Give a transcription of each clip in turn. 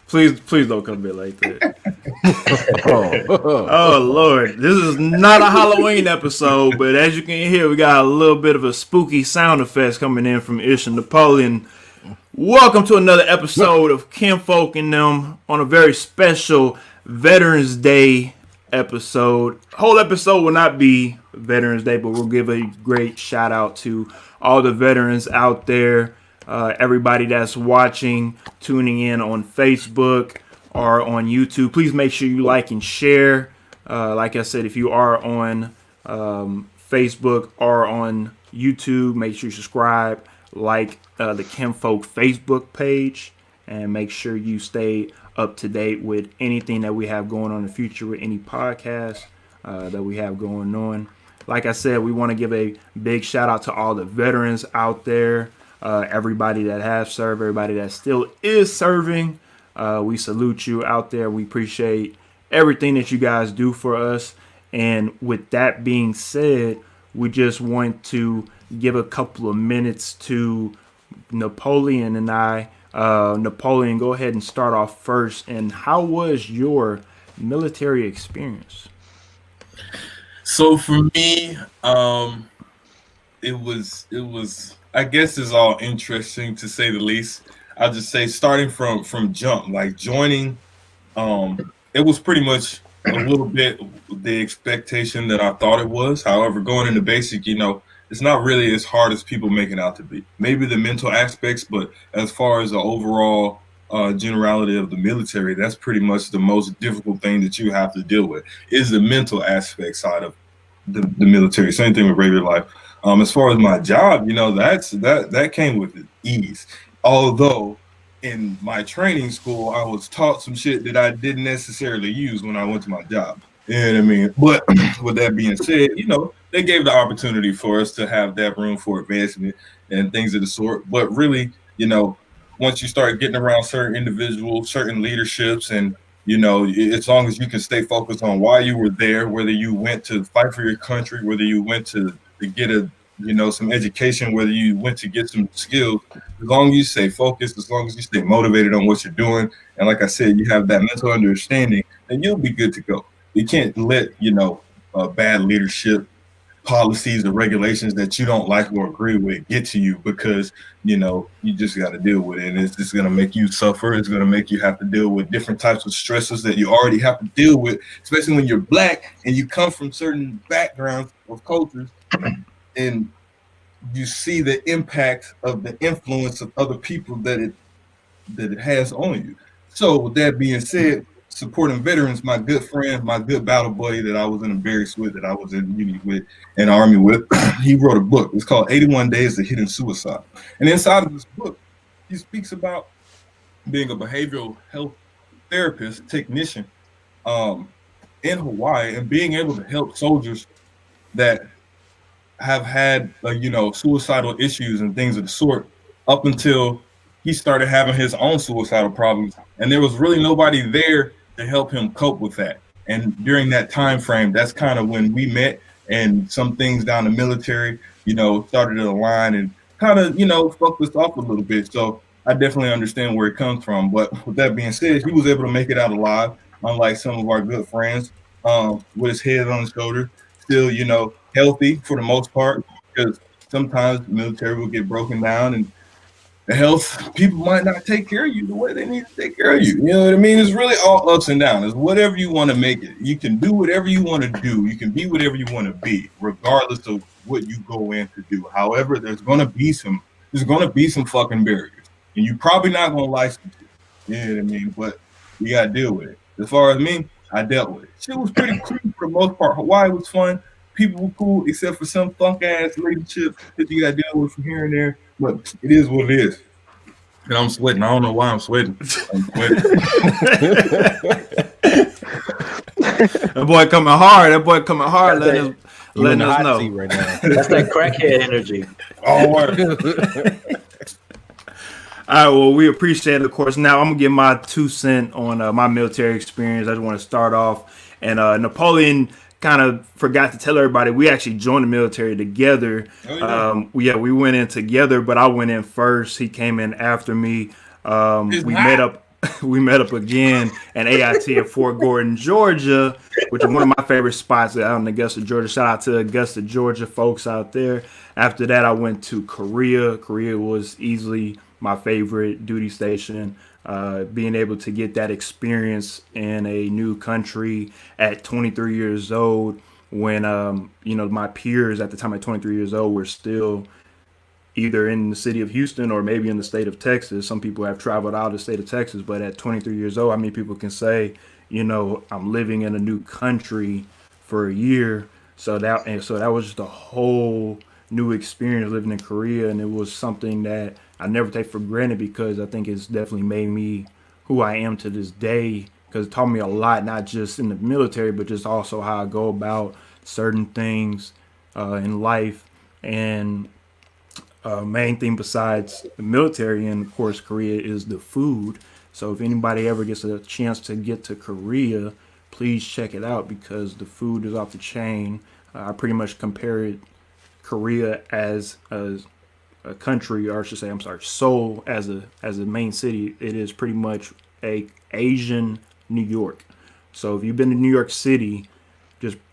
Please don't come in like that. Oh Lord, this is not a Halloween episode, but as you can hear, we got a little bit of a spooky sound effects coming in from Ish and Napoleon. Welcome to another episode of Kinfolk and Nem on a very special Veterans Day episode. Whole episode will not be Veterans Day, but we'll give a great shout out to all the veterans out there, everybody that's watching, tuning in on Facebook or on YouTube. Please make sure you like and share. Like I said, if you are on Facebook or on YouTube, make sure you subscribe, like the Kinfolk Facebook page, and make sure you stay up to date with anything that we have going on in the future, with any podcasts that we have going on. Like I said, we want to give a big shout out to all the veterans out there, everybody that has served, everybody that still is serving. We salute you out there. We appreciate everything that you guys do for us. And with that being said, we just want to give a couple of minutes to Napoleon and I. Napoleon, go ahead and start off first. And how was your military experience? So for me, it was I guess it's all interesting to say the least. I'll just say starting from jump, like joining, it was pretty much a little bit the expectation that I thought it was. However, going into basic, it's not really as hard as people make it out to be. Maybe the mental aspects, but as far as the overall generality of the military, that's pretty much the most difficult thing that you have to deal with is the mental aspect side of the military. Same thing with regular life. As far as my job, that came with ease. Although in my training school, I was taught some shit that I didn't necessarily use when I went to my job. You know what I mean? But with that being said, they gave the opportunity for us to have that room for advancement and things of the sort. But really, once you start getting around certain individuals, certain leaderships, and as long as you can stay focused on why you were there, whether you went to fight for your country, whether you went to get some education, whether you went to get some skills, as long as you stay focused, as long as you stay motivated on what you're doing, and like I said, you have that mental understanding, then you'll be good to go. You can't let, bad leadership policies or regulations that you don't like or agree with get to you, because, you just got to deal with it. And it's just going to make you suffer. It's going to make you have to deal with different types of stresses that you already have to deal with, especially when you're Black and you come from certain backgrounds of cultures, and you see the impact of the influence of other people that it has on you. So with that being said, supporting veterans, my good friend, my good battle buddy that I was in the barracks with, that I was in uni with, in Army with, he wrote a book. It's called 81 Days of Hidden Suicide. And inside of this book, he speaks about being a behavioral health therapist, technician in Hawaii, and being able to help soldiers that have had, suicidal issues and things of the sort, up until he started having his own suicidal problems. And there was really nobody there to help him cope with that. And during that time frame, that's kind of when we met, and some things down the military, started to align and kind of, fucked us off a little bit. So I definitely understand where it comes from. But with that being said, he was able to make it out alive, unlike some of our good friends, with his head on his shoulder, still, healthy for the most part, because sometimes the military will get broken down and the health people might not take care of you the way they need to take care of you. You know what I mean? It's really all ups and downs. It's whatever you want to make it. You can do whatever you want to do. You can be whatever you want to be, regardless of what you go in to do. However, there's gonna be some fucking barriers, and you're probably not gonna like some shit. You know what I mean? But you gotta deal with it. As far as me, I dealt with it. Shit was pretty cool for the most part. Hawaii was fun. People were cool, except for some funk ass relationships that you gotta deal with from here and there. But it is what it is. And I'm sweating. I don't know why I'm sweating. I'm sweating. That boy coming hard. Letting us know. Right now. That's that crackhead energy. All right, well, we appreciate it, of course. Now, I'm going to give my 2 cents on my military experience. I just want to start off. And Napoleon kind of forgot to tell everybody we actually joined the military together. Oh, yeah. We went in together, but I went in first. He came in after me. We met up we met up again at AIT at Fort Gordon, Georgia, which is one of my favorite spots out in Augusta, Georgia. Shout out to Augusta, Georgia folks out there. After that, I went to Korea. Korea was easily my favorite duty station. Being able to get that experience in a new country at 23 years old, when my peers at the time at 23 years old were still either in the city of Houston or maybe in the state of Texas. Some people have traveled out of the state of Texas, but at 23 years old, how many people can say, I'm living in a new country for a year? So that was just a whole new experience living in Korea, and it was something that I never take for granted because I think it's definitely made me who I am to this day. Because it taught me a lot, not just in the military, but just also how I go about certain things in life. And main thing besides the military and of course Korea is the food. So if anybody ever gets a chance to get to Korea, please check it out because the food is off the chain. I pretty much compare it Korea as a country, or I should say, I'm sorry, Seoul as a main city. It is pretty much a Asian New York. So if you've been to New York City,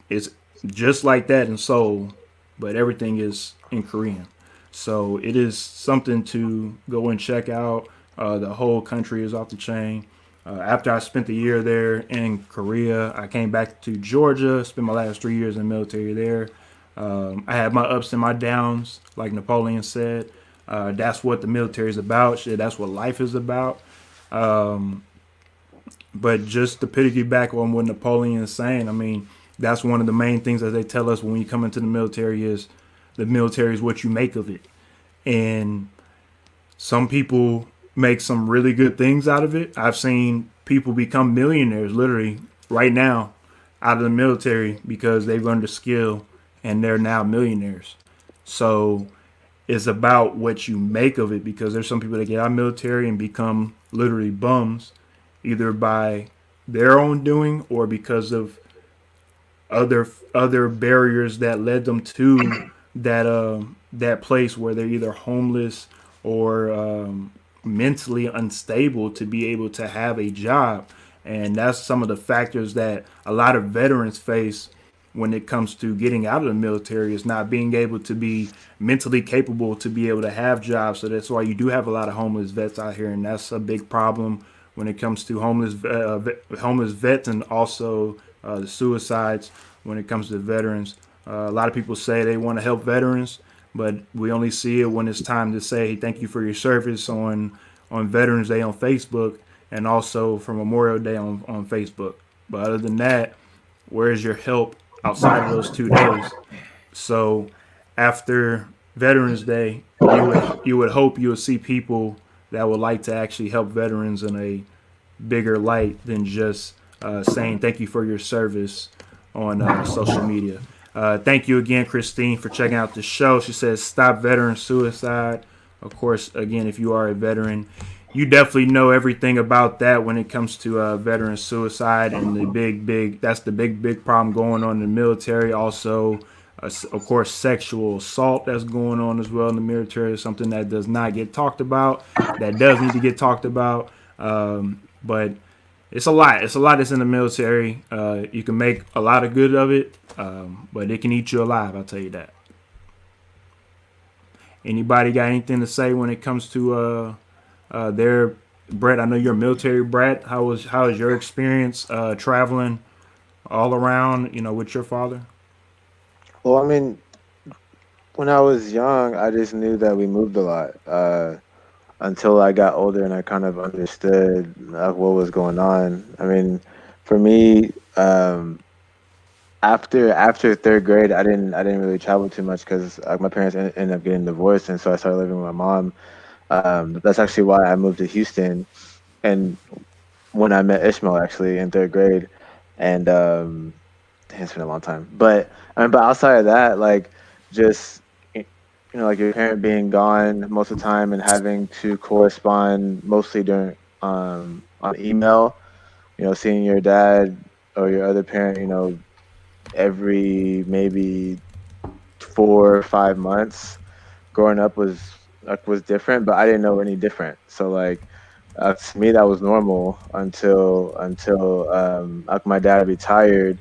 it's just like that in Seoul, but everything is in Korean. So it is something to go and check out. The whole country is off the chain. After I spent the year there in Korea, I came back to Georgia, spent my last 3 years in the military there. I had my ups and my downs, like Napoleon said. That's what the military is about. Shit, that's what life is about. But just to piggyback on what Napoleon is saying, I mean, that's one of the main things that they tell us when you come into the military is the military is what you make of it. And some people make some really good things out of it. I've seen people become millionaires literally right now out of the military because they've learned a skill and they're now millionaires. So it's about what you make of it because there's some people that get out of the military and become literally bums either by their own doing or because of other barriers that led them to that place where they're either homeless or mentally unstable to be able to have a job. And that's some of the factors that a lot of veterans face when it comes to getting out of the military is not being able to be mentally capable to be able to have jobs. So that's why you do have a lot of homeless vets out here, and that's a big problem when it comes to homeless vets and also the suicides when it comes to veterans. A lot of people say they want to help veterans, but we only see it when it's time to say thank you for your service on Veterans Day on Facebook and also for Memorial Day on Facebook. But other than that, where is your help outside of those 2 days? So after Veterans Day, you would hope you would see people that would like to actually help veterans in a bigger light than just saying thank you for your service on social media. Thank you again, Christine, for checking out the show. She says, stop veteran suicide. Of course, again, if you are a veteran, you definitely know everything about that when it comes to veteran suicide and that's the big problem going on in the military. Also, of course, sexual assault that's going on as well in the military is something that does not get talked about, that does need to get talked about. But it's a lot. It's a lot that's in the military. You can make a lot of good of it, but it can eat you alive. I'll tell you that. Anybody got anything to say when it comes to their Brett? I know you're a military brat. How is your experience traveling all around? With your father. Well, I mean, when I was young, I just knew that we moved a lot. Until I got older and I kind of understood what was going on. I mean, for me, after third grade, I didn't really travel too much because my parents ended up getting divorced, and so I started living with my mom. That's actually why I moved to Houston, and when I met Ishmael actually in third grade, and it's been a long time. But but outside of that, like just like your parent being gone most of the time and having to correspond mostly during on email, seeing your dad or your other parent, every maybe 4 or 5 months growing up was different, but I didn't know any different. So like To me, that was normal until like my dad retired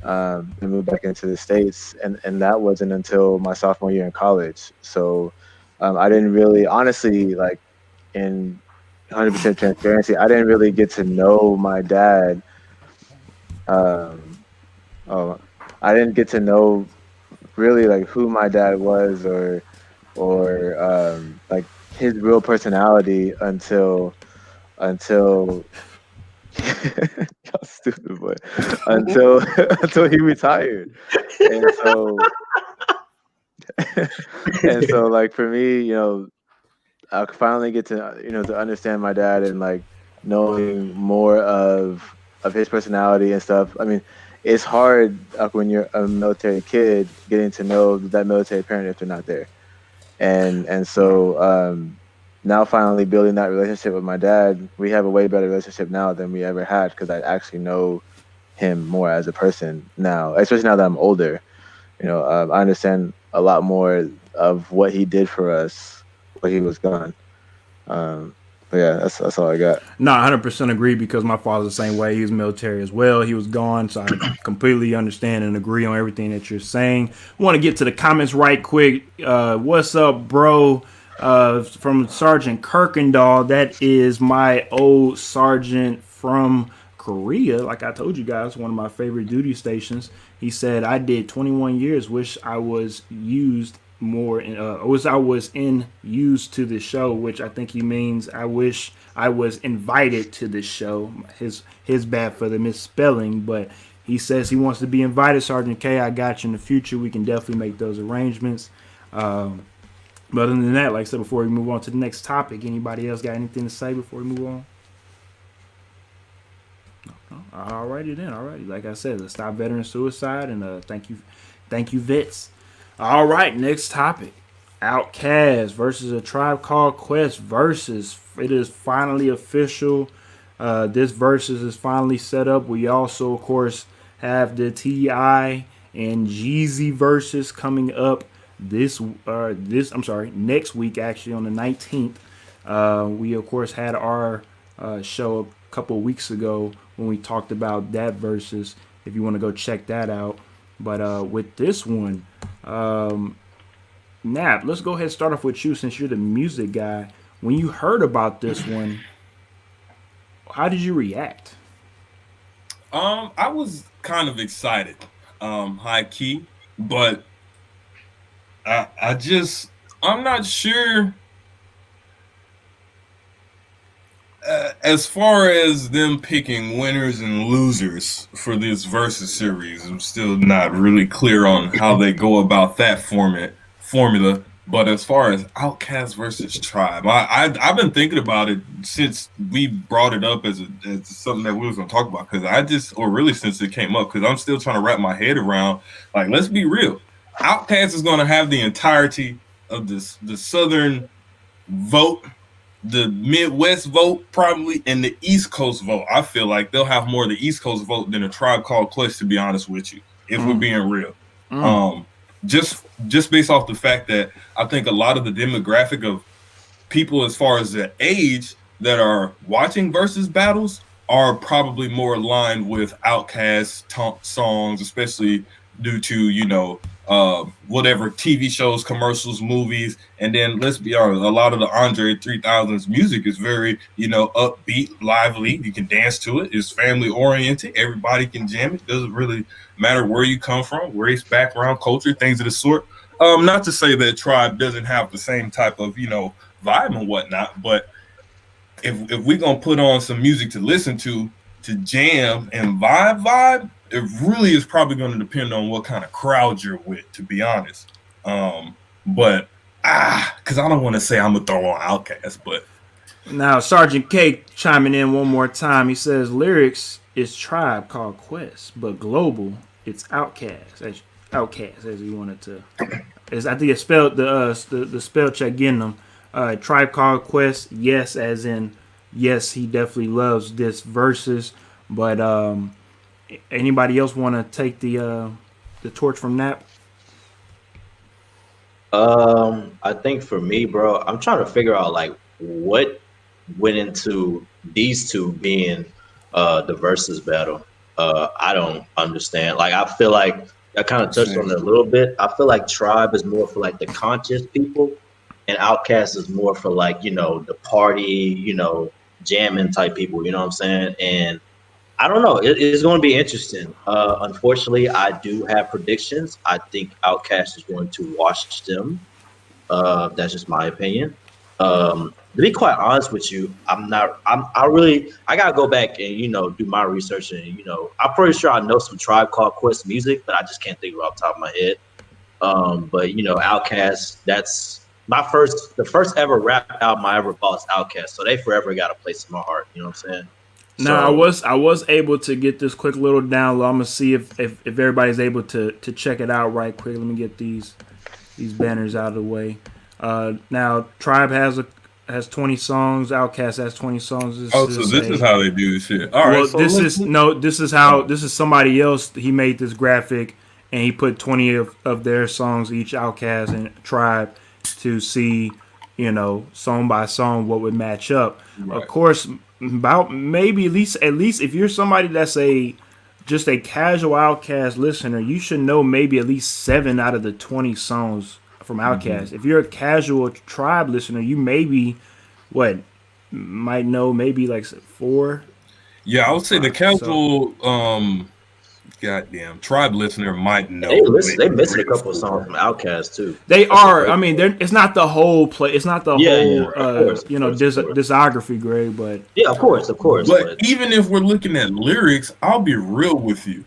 and moved back into the States, and that wasn't until my sophomore year in college. So I didn't really, honestly, like in 100% transparency, I didn't really get to know my dad. Um, oh, I didn't get to know really like who my dad was or like his real personality until y'all stupid boy until until he retired. And so and so like for me, I could finally get to to understand my dad and like knowing more of his personality and stuff. I mean, it's hard when you're a military kid getting to know that military parent if they're not there. And so now finally building that relationship with my dad, we have a way better relationship now than we ever had because I actually know him more as a person now, especially now that I'm older. I understand a lot more of what he did for us when he was gone. But yeah, that's all I got. No, 100% agree because my father's the same way. He was military as well. He was gone, so I completely understand and agree on everything that you're saying. I want to get to the comments right quick. What's up, bro? From Sergeant Kirkendall. That is my old sergeant from Korea. Like I told you guys, one of my favorite duty stations. He said, I did 21 years. Wish I was used more was I was in used to the show, which I think he means I wish I was invited to the show. His bad for the misspelling, but he says he wants to be invited. Sergeant K, I got you in the future. We can definitely make those arrangements. But other than that, like I said before we move on to the next topic, anybody else got anything to say before we move on? Alrighty then, alrighty. Like I said, let's stop veteran suicide and thank you, vets. All right, next topic. OutKast versus A Tribe Called Quest versus. It is finally official. This versus is finally set up. We also, of course, have the T.I. and Jeezy versus coming up next week, actually on the 19th. We of course had our show a couple of weeks ago when we talked about that versus. If you want to go check that out, but with this one. Nap, let's go ahead and start off with you since you're the music guy. When you heard about this one, how did you react? I was kind of excited, high key, but I'm not sure. As far as them picking winners and losers for this versus series, I'm still not really clear on how they go about that formula. But as far as Outcast versus Tribe, I've been thinking about it since we brought it up as something that we was gonna talk about or really since it came up because I'm still trying to wrap my head around. Like, let's be real, Outcast is gonna have the entirety of the Southern vote, the Midwest vote probably, and the East Coast vote. I feel like they'll have more of the East Coast vote than A Tribe Called Quest, to be honest with you, if we're being real. Just based off the fact that I think a lot of the demographic of people as far as the age that are watching versus battles are probably more aligned with OutKast songs, especially due to whatever TV shows, commercials, movies, and then let's be honest, a lot of the Andre 3000's music is very upbeat, lively. You can dance to it. It's family oriented. Everybody can jam it. Doesn't really matter where you come from, race, background, culture, things of the sort. Not to say that Tribe doesn't have the same type of vibe and whatnot, but if we're gonna put on some music to listen to jam and vibe, it really is probably going to depend on what kind of crowd you're with, to be honest. But because I don't want to say I'm gonna throw on OutKast, but Now Sergeant K chiming in one more time. He says lyrics is Tribe Called Quest, but global it's OutKast. OutKast as you wanted to. I think it's spelled the spell check getting them. Tribe Called Quest, yes, as in yes, he definitely loves this verses. But anybody else want to take the torch from Nap? I think for me, bro, I'm trying to figure out like what went into these two being the versus battle. I don't understand. Like, I feel like I kind of touched on it a little bit. I feel like Tribe is more for like the conscious people, and OutKast is more for like, the party, jamming type people. You know what I'm saying? And I don't know. It's going to be interesting. Unfortunately, I do have predictions. I think OutKast is going to wash them. That's just my opinion. To be quite honest with you, I gotta go back and do my research, and I'm pretty sure I know some Tribe Called Quest music, but I just can't think of it off the top of my head. But OutKast, that's the first ever rap album I ever bought is OutKast, so they forever got a place in my heart. You know what I'm saying? Now I was able to get this quick little download. I'm gonna see if everybody's able to check it out right quick. Let me get these banners out of the way. Now Tribe has 20 songs. OutKast has 20 songs. This is how they do this shit. All right. Well, so this is somebody else. He made this graphic and he put 20 of their songs each, OutKast and Tribe, to see, song by song what would match up. Right. Of course, about maybe at least if you're somebody that's just a casual OutKast listener, you should know maybe at least 7 out of the 20 songs from OutKast. Mm-hmm. If you're a casual Tribe listener, you might know maybe like 4. Yeah, I would say the casual goddamn Tribe listener might know. They missing a couple of songs from OutKast too. They are. I mean, it's not the whole play. It's not the whole discography, Greg. But yeah, of course. But even if we're looking at lyrics, I'll be real with you.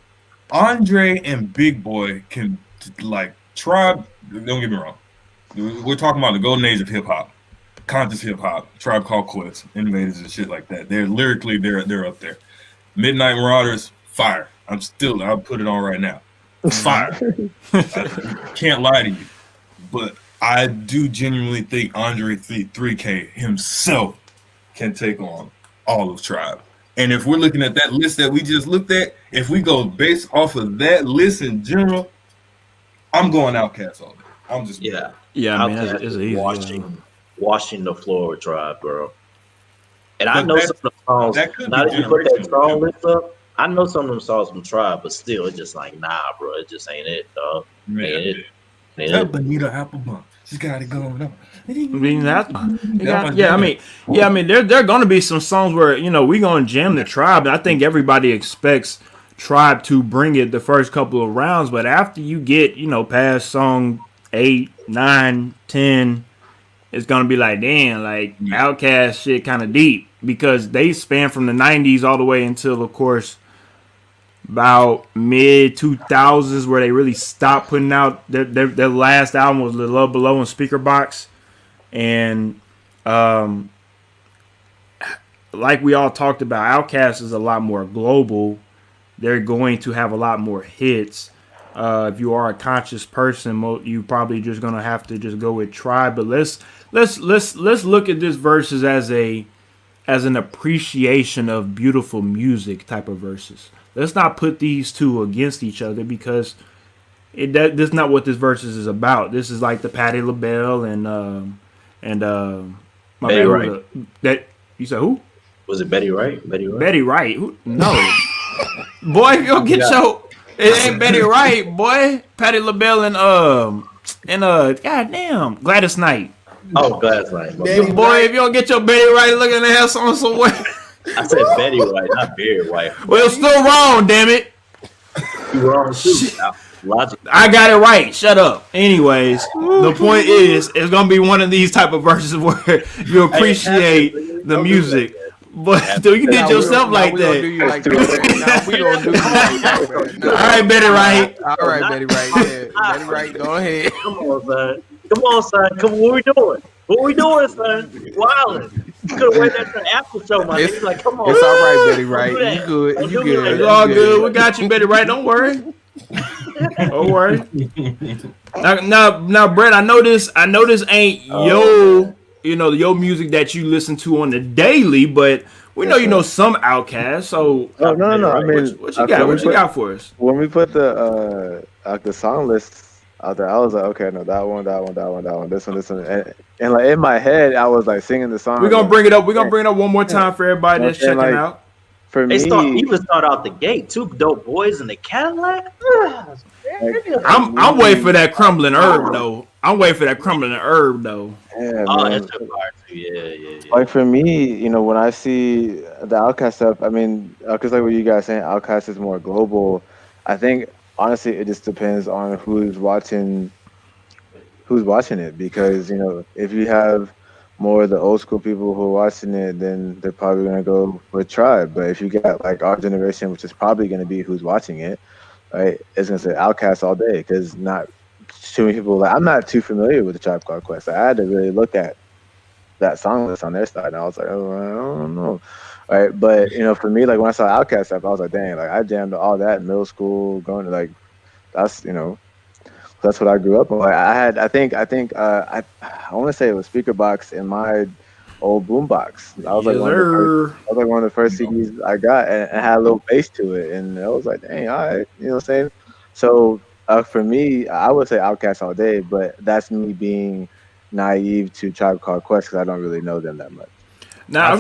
Andre and Big Boy can like Tribe. Don't get me wrong. We're talking about the golden age of hip hop, conscious hip hop, Tribe Called Quest, Invaders and shit like that. They're lyrically they're up there. Midnight Marauders, fire. I'll put it on right now. Fire. I can't lie to you. But I do genuinely think Andre 3K himself can take on all of Tribe. And if we're looking at that list that we just looked at, if we go based off of that list in general, I'm going OutKast all day. I'm just yeah. I mean, it's easy. Washing the floor with Tribe, bro. And I know some of the songs. Now that you put that song list up, I know some of them songs from Tribe, but still, it's just like, nah, bro, it just ain't it, dog. Tell Benita Applebum, she's got it going on. I mean, there are gonna be some songs where we gonna jam the Tribe. And I think everybody expects Tribe to bring it the first couple of rounds, but after you get past song 8, 9, 10, it's gonna be like, damn, like OutKast shit kind of deep, because they span from the 90s all the way until, of course, about mid 2000s, where they really stopped putting out their last album was The Love Below and Speaker Box. And like we all talked about, OutKast is a lot more global. They're going to have a lot more hits. If you are a conscious person, you probably just gonna have to just go with Tribe. But let's look at this verses as an appreciation of beautiful music type of verses. Let's not put these two against each other, because that's not what this verses is about. This is like the Patti LaBelle and Betty Wright. That you said who? Was it Betty Wright? Betty Wright? No. Boy, if you don't get it ain't Betty Wright, boy. Patti LaBelle and goddamn Gladys Knight. Oh, Gladys Knight. Boy, if you don't get your Betty Wright looking ass on somewhere. I said Betty White, not Beard White. Well, it's still wrong, damn it. You're wrong too. Logic. I got it right. Shut up. Anyways, the point is, it's gonna be one of these type of verses where you appreciate the music. But do you did yourself like that? We gonna do you like that. All right, Betty Wright. All right, Betty Wright. Yeah. Betty Wright, go ahead. Come on, son. Come on, what we doing? What we doing, son? Wildin'. You could have waited at the after show, man. He's like, come on. It's all right, Betty Wright. You good. You good. It's all good. We got you, Betty Wright. Don't worry. Don't worry. Now, Brett, I know this ain't your music that you listen to on the daily, but we know you know some OutKast. So no. I mean, what you got? What you got for us? When we put the song list out there. I was like, okay, no, that one, this one, and like in my head, I was like singing the song. We're gonna bring it up. We're gonna bring it up one more time for everybody that's checking like, out. For They me, even start out the gate. Two dope boys in the Cadillac. I'm waiting for that crumbling herb though. Yeah, Oh, man. that's your part too. Yeah. Like for me, when I see the OutKast stuff, I mean, because like what you guys saying, OutKast is more global. I think honestly, it just depends on who's watching it. Because if you have more of the old school people who are watching it, then they're probably gonna go with Tribe. But if you got like our generation, which is probably gonna be who's watching it, right, it's gonna say OutKast all day because not too many people. Like I'm not too familiar with the Tribe Called Quest. I had to really look at that song list on their side, and I was like, oh, I don't know, right? But for me, like when I saw OutKast stuff, I was like, dang, like I jammed all that in middle school, going to like that's what I grew up on. Like, I want to say it was speaker box in my old boombox. I was like one of the first CDs I got, and it had a little bass to it, and I was like, dang, all right, you know what I'm saying? So for me, I would say OutKast all day, but that's me being naive to Tribe Called Quest because I don't really know them that much. Now,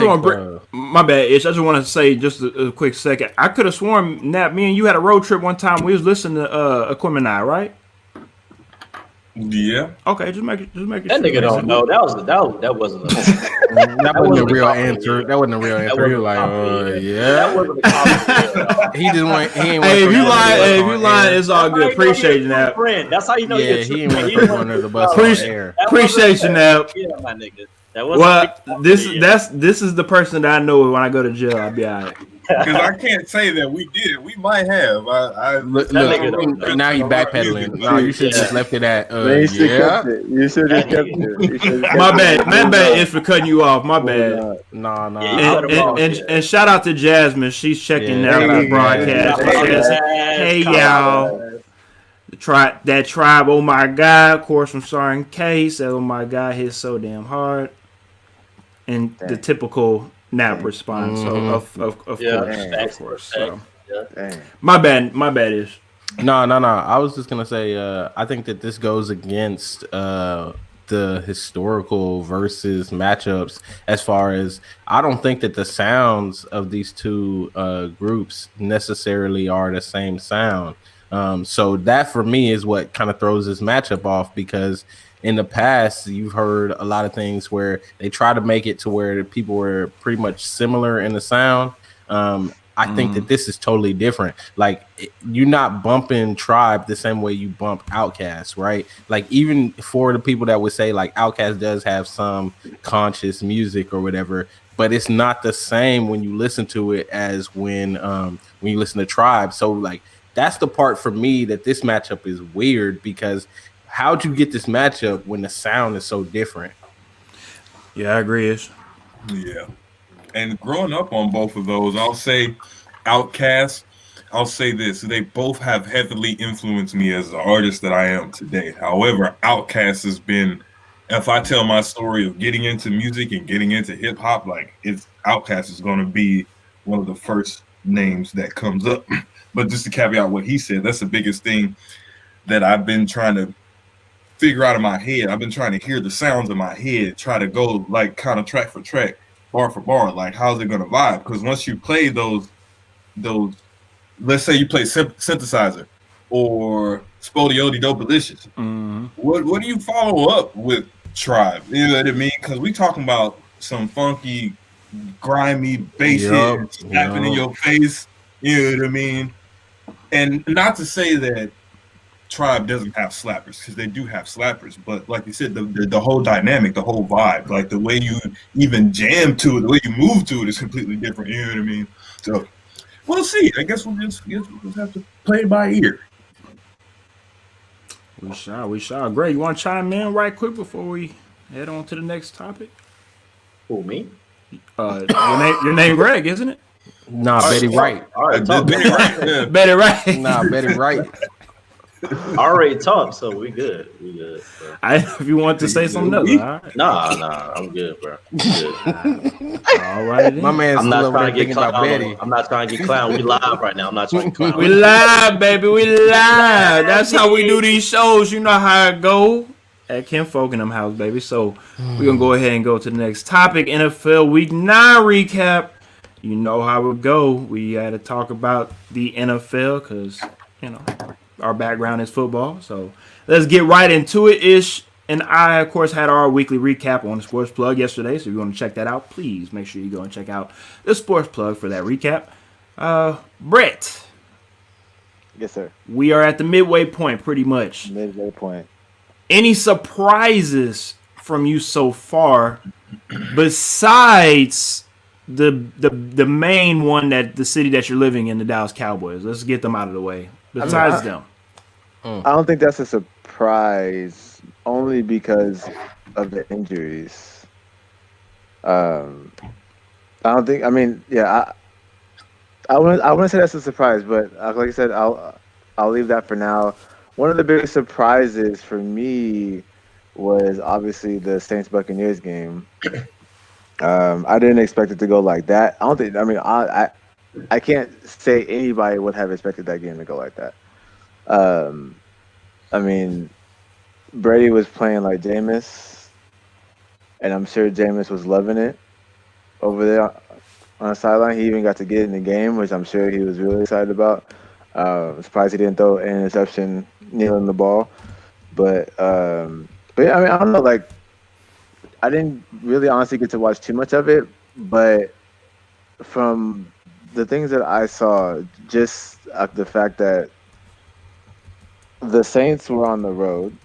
my bad, Ish. I just want to say just a quick second. I could have sworn that me and you had a road trip one time. We was listening to Equipment Eye, right? Yeah. Okay, just make it. That nigga don't know. That wasn't. That wasn't a real answer. That wasn't a real answer. He was like, yeah. That wasn't a compliment. He just went. He ain't. Hey, if you lying, it's all good. Appreciate you, Nap. That's how you know. Yeah, he ain't want to throw one under the bus. Appreciate you, Nap. Yeah, my nigga. Well, this is the person that I know when I go to jail. I'll be alright. Because I can't say that we did it. We might have. Look, now he backpedaling. No, you should just left it at. You should have kept it. My bad is for cutting you off. My bad. No. And shout out to Jasmine. She's checking out the broadcast. Hey y'all. That tribe. Oh my God. Of course, from Sorry K said, "Oh my God, hit so damn hard." And the typical Nap response. Of course. So. My bad is. No. I was just gonna say, I think that this goes against the historical versus matchups. As far as I don't think that the sounds of these two groups necessarily are the same sound. So that for me is what kind of throws this matchup off, because in the past, you've heard a lot of things where they try to make it to where people were pretty much similar in the sound. I think that this is totally different. Like, you're not bumping Tribe the same way you bump OutKast, right? Like, even for the people that would say, like, OutKast does have some conscious music or whatever, but it's not the same when you listen to it as when you listen to Tribe. So, like, that's the part for me that this matchup is weird, because how'd you get this matchup when the sound is so different? Yeah, I agree. Yeah. And growing up on both of those, I'll say OutKast, I'll say this. They both have heavily influenced me as the artist that I am today. However, OutKast has been, if I tell my story of getting into music and getting into hip hop, like, OutKast is going to be one of the first names that comes up. But just to caveat what he said, that's the biggest thing that I've been trying to figure out in my head. I've been trying to hear the sounds in my head, try to go like kind of track for track, bar for bar, like how's it gonna vibe? Because once you play those, let's say you play synthesizer or Spodioti Dopalicious, what do you follow up with Tribe? You know what I mean? Because we talking about some funky, grimy bass hit snapping in your face. You know what I mean? And not to say that Tribe doesn't have slappers, because they do have slappers, but like you said, the whole dynamic, the whole vibe, like the way you even jam to it, the way you move to it is completely different. You know what I mean? So we'll see. I guess we'll just have to play it by ear. We shall. Greg, you want to chime in right quick before we head on to the next topic? Who, me? Your name Greg, isn't it? Nah, Betty Wright. All right, Betty Wright. Yeah. Betty Wright. Nah, Betty Wright. I already talked, so we good. We good. Bro. If you want to say something else, all right. Nah, I'm good, bro. I'm good. All righty then. My man's I'm still not over there trying to get thinking about clown. Betty. I'm not trying to get clown. We live right now. I'm not trying to get clown. We live, baby. We live. That's how we do these shows. You know how it go at Kinfolk and Nem house, baby. So we're gonna go ahead and go to the next topic. NFL Week 9 recap. You know how it go. We had to talk about the NFL because our background is football. So let's get right into it. Ish and I, of course, had our weekly recap on the Sports Plug yesterday. So if you want to check that out, please make sure you go and check out the Sports Plug for that recap. Brett. Yes, sir. We are at the midway point, pretty much. Midway point. Any surprises from you so far, besides the main one, that the city that you're living in, the Dallas Cowboys? Let's get them out of the way. Besides them, I don't think that's a surprise, only because of the injuries. I don't think. I mean, yeah, I wouldn't say that's a surprise, but like I said, I'll leave that for now. One of the biggest surprises for me was obviously the Saints Buccaneers game. I didn't expect it to go like that. I don't think. I mean, I can't say anybody would have expected that game to go like that. I mean, Brady was playing like Jameis, and I'm sure Jameis was loving it over there on the sideline. He even got to get in the game, which I'm sure he was really excited about. Surprised he didn't throw an interception kneeling the ball, but yeah, I mean, I don't know. Like, I didn't really honestly get to watch too much of it, but from the things that I saw, just the fact that the Saints were on the road,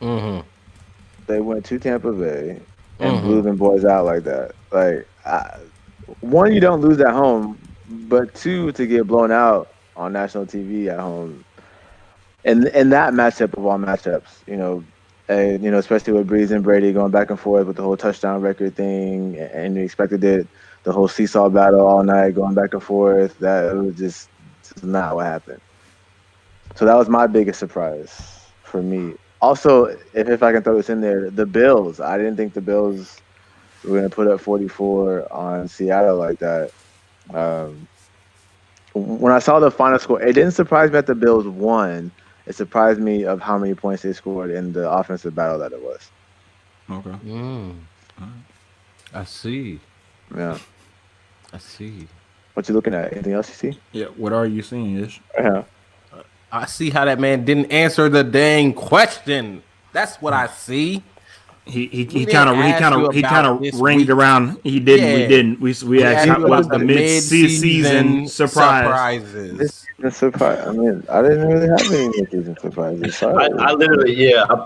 they went to Tampa Bay and blew them boys out like that. Like, one, you don't lose at home, but two, to get blown out on national TV at home, and that matchup of all matchups, and especially with Breeze and Brady going back and forth with the whole touchdown record thing, and you expected the whole seesaw battle all night, going back and forth. That it was just not what happened. So that was my biggest surprise for me. Also, if I can throw this in there, the Bills. I didn't think the Bills were going to put up 44 on Seattle like that. When I saw the final score, it didn't surprise me that the Bills won. It surprised me of how many points they scored in the offensive battle that it was. okay. I see. Yeah. I see. What you looking at? Anything else you see? Yeah. What are you seeing, Ish? Yeah. I see how that man didn't answer the dang question. That's what I see. He kind of ringed around. He didn't. Yeah. We didn't. We asked what's the mid-season surprise. This surprise. I mean, I didn't really have any mid-season surprises. Sorry. I literally, yeah, bro.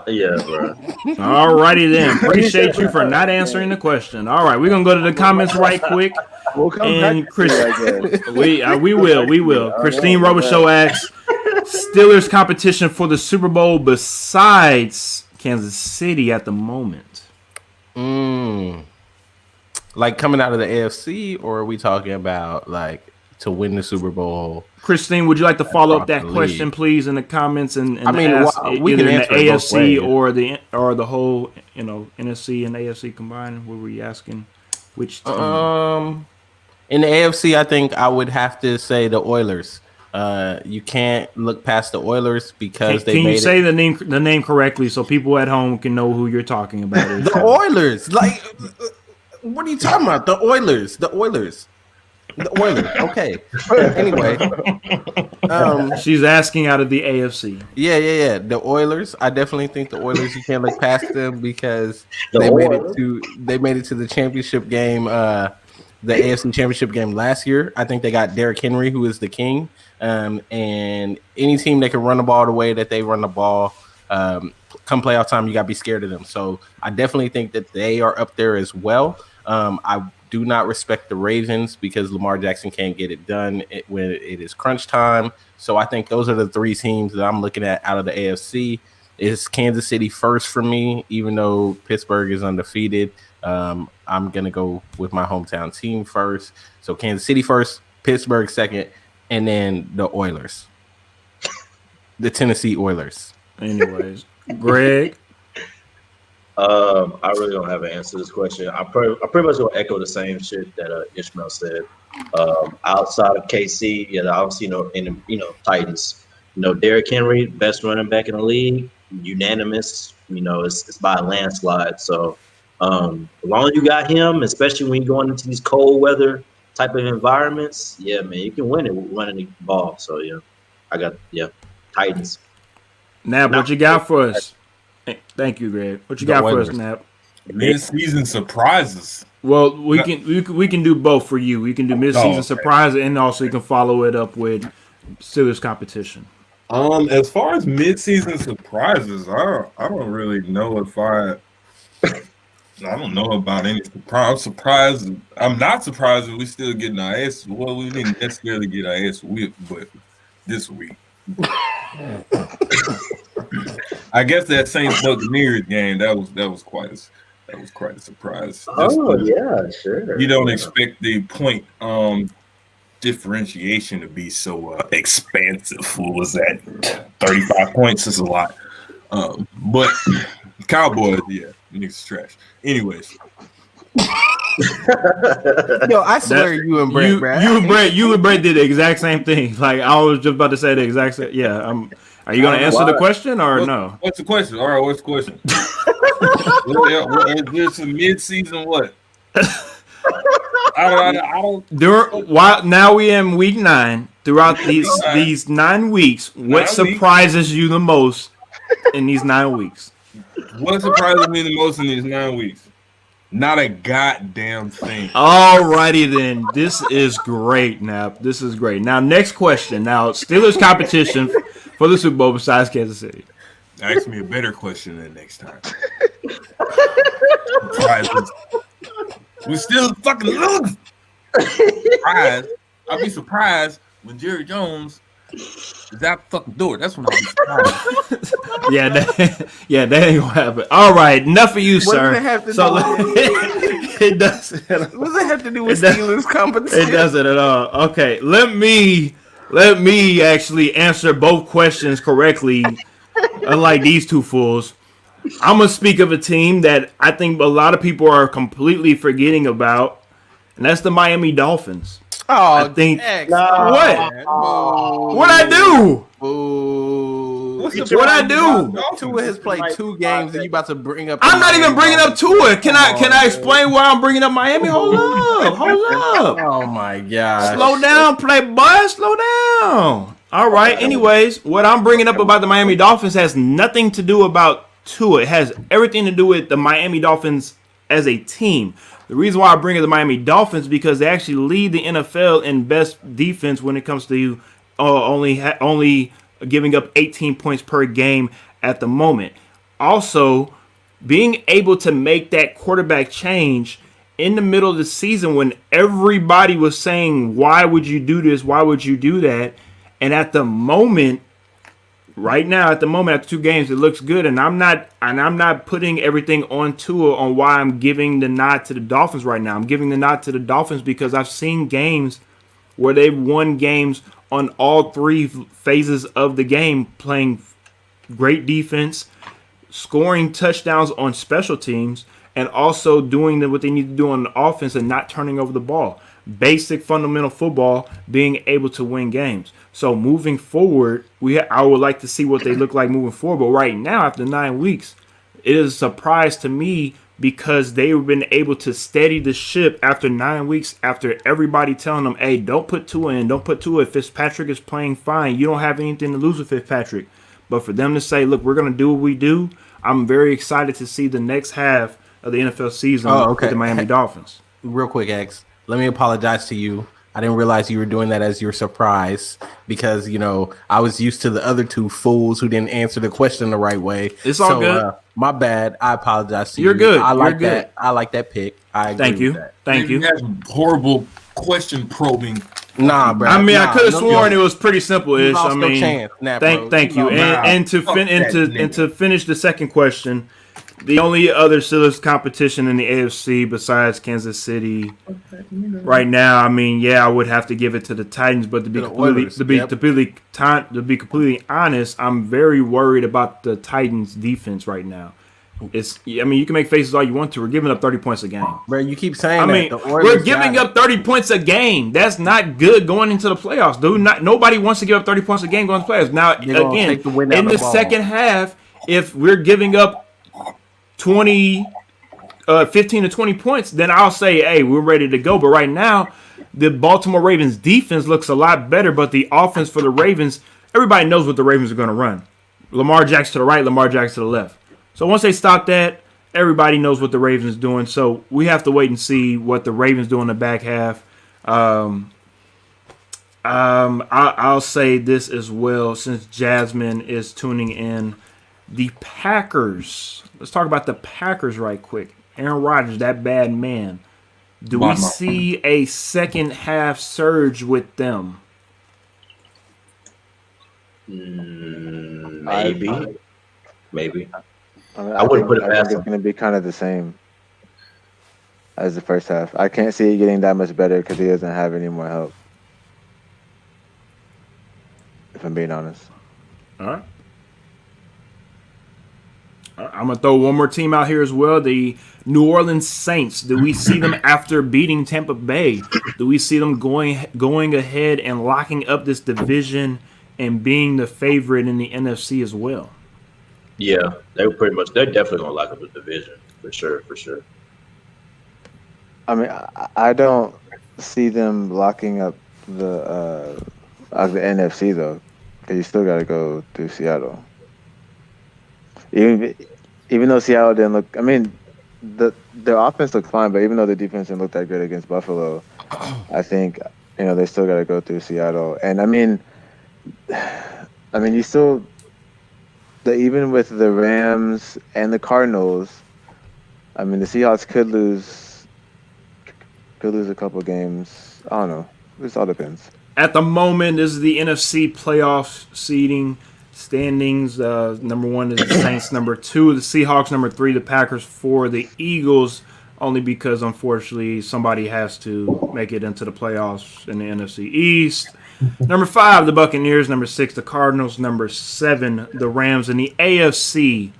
Alrighty then. Appreciate you for not answering the question. All right, we're gonna go to the comments right quick. We'll come And back to it, I guess. we will. Christine Robichaud asks, Steelers competition for the Super Bowl besides Kansas City at the moment. Like coming out of the AFC, or are we talking about like to win the Super Bowl? Christine, would you like to follow up that Across the question, league. please, in the comments and I mean, ask we either can in the answer it both AFC ways. or the whole NFC and AFC combined? What were you asking? Which team? In the AFC, I think I would have to say the Oilers. You can't look past the Oilers because Can you say the name correctly so people at home can know who you're talking about? the Oilers. Like, what are you talking about? The Oilers. The Oilers. Okay. Anyway, she's asking out of the AFC. Yeah. The Oilers. I definitely think the Oilers. You can't look past them because they made it to the championship game. The AFC Championship game last year. I think they got Derrick Henry, who is the king. And any team that can run the ball the way that they run the ball, come playoff time, you got to be scared of them. So I definitely think that they are up there as well. I do not respect the Ravens because Lamar Jackson can't get it done when it is crunch time. So I think those are the three teams that I'm looking at out of the AFC. It's Kansas City first for me, even though Pittsburgh is undefeated. I'm going to go with my hometown team first. So Kansas City first, Pittsburgh second, and then the Oilers. The Tennessee Oilers. Anyways, Greg. I really don't have an answer to this question. I pretty much gonna echo the same shit that Ishmael said. Outside of KC, yeah, obviously, Titans. Derrick Henry, best running back in the league, unanimous. It's by a landslide. So, as long as you got him, especially when you're going into these cold weather type of environments, yeah, man, you can win it running the ball. So, yeah, Titans. Nap, what you got for us? Thank you, Greg. What you got for us, Nap? Mid-season surprises. Well, we can do both for you. We can do mid-season surprise, and also you can follow it up with Steelers competition. As far as mid-season surprises, I don't really know if I don't know about any surprise. I'm surprised. I'm not surprised that we still getting our ass. Well, we didn't necessarily get our ass whipped, but this week. I guess that Saints Buccaneers game that was quite a surprise. Yeah, sure. You don't expect the point differentiation to be so expansive. What was that? 35 points is a lot. But Cowboys, yeah, niggas trash. Anyways. Yo, I swear you and Brett, you and Brett did the exact same thing. Like I was just about to say the exact same. Yeah, are you gonna answer the question or no? What's the question? All right, what's the question? Is this a mid-season what? I don't. Now we in week 9. Throughout these 9 weeks, what surprises you the most in these 9 weeks? What surprises me the most in these 9 weeks? Not a goddamn thing. Alrighty then. This is great, Nap. This is great. Now, next question. Now, Steelers competition for the Super Bowl besides Kansas City. Ask me a better question than next time. Surprises. We still fucking lose. I'll be surprised when Jerry Jones is out the fucking door. That's when I'll be surprised. that ain't gonna happen. All right, enough of you, sir. It doesn't. What does it have to do with Steelers competition? It doesn't at all. Okay, let me actually answer both questions correctly. Unlike these two fools, I'm gonna speak of a team that I think a lot of people are completely forgetting about, and that's the Miami Dolphins. Oh, I think what? What'd I do? What'd I do? Tua has played 2 games, and you about to bring up? I'm not even bringing up Tua. Can I explain why I'm bringing up Miami? Hold up. Oh my god! Slow down, playboy. Slow down. All right. Anyways, what I'm bringing up about the Miami Dolphins has nothing to do about Tua. It has everything to do with the Miami Dolphins as a team. The reason why I bring up the Miami Dolphins because they actually lead the NFL in best defense when it comes to only giving up 18 points per game at the moment. Also, being able to make that quarterback change in the middle of the season when everybody was saying, why would you do this? Why would you do that? And at the moment, right now, after 2 games, it looks good. And I'm not putting everything on Tua on why I'm giving the nod to the Dolphins right now. I'm giving the nod to the Dolphins because I've seen games where they've won games on all 3 phases of the game, playing great defense, scoring touchdowns on special teams, and also doing what they need to do on the offense and not turning over the ball. Basic fundamental football, being able to win games. So moving forward, I would like to see what they look like moving forward. But right now, after 9 weeks, it is a surprise to me because they've been able to steady the ship after 9 weeks, after everybody telling them, hey, don't put Tua in. Don't put Tua. If Fitzpatrick is playing fine, you don't have anything to lose with Fitzpatrick. But for them to say, look, we're going to do what we do, I'm very excited to see the next half of the NFL season with the Miami Dolphins. Real quick, X, let me apologize to you. I didn't realize you were doing that as your surprise because, I was used to the other 2 fools who didn't answer the question the right way. It's all good. My bad. I apologize to you. You're good. I like that. I like that pick. I agree Thank you. with that. Thank you. That's horrible question probing. Nah, bro. I mean, I could have sworn it was pretty simple-ish. I mean, chance. Thank you. And to finish the second question, The only other serious competition in the AFC besides Kansas City right now, I mean, yeah, I would have to give it to the Titans, but to be completely honest, I'm very worried about the Titans defense right now. I mean, you can make faces all you want to. We're giving up 30 points a game. Bro, you keep saying I mean, we're giving up 30 points a game. That's not good going into the playoffs, dude. Nobody wants to give up 30 points a game going to the playoffs. Now, again, in the second half, if we're giving up 15 to 20 points, then I'll say, hey, we're ready to go. But right now, the Baltimore Ravens defense looks a lot better, but the offense for the Ravens, everybody knows what the Ravens are going to run. Lamar Jackson to the right, Lamar Jackson to the left. So once they stop that, everybody knows what the Ravens doing. So we have to wait and see what the Ravens do in the back half. I'll say this as well, since Jasmine is tuning in. The Packers. Let's talk about the Packers right quick. Aaron Rodgers, that bad man. Do we see a second half surge with them? Maybe. I wouldn't put it past them. It's going to be kind of the same as the first half. I can't see it getting that much better because he doesn't have any more help. If I'm being honest. All right. I'm going to throw one more team out here as well. The New Orleans Saints. Do we see them after beating Tampa Bay? Do we see them going ahead and locking up this division and being the favorite in the NFC as well? Yeah, they're definitely going to lock up the division for sure. I mean, I don't see them locking up the NFC though, because you still got to go through Seattle. Even though Seattle didn't look, I mean, their offense looked fine, but even though the defense didn't look that good against Buffalo, I think they still got to go through Seattle. And I mean, you still, even with the Rams and the Cardinals, I mean, the Seahawks could lose a couple games. I don't know. This all depends. At the moment, this is the NFC playoff seeding standings. Number 1 is the Saints. Number 2, the Seahawks. Number 3, the Packers. 4, the Eagles. Only because, unfortunately, somebody has to make it into the playoffs in the NFC East. Number 5, the Buccaneers. Number 6, the Cardinals. Number 7, the Rams. In the AFC,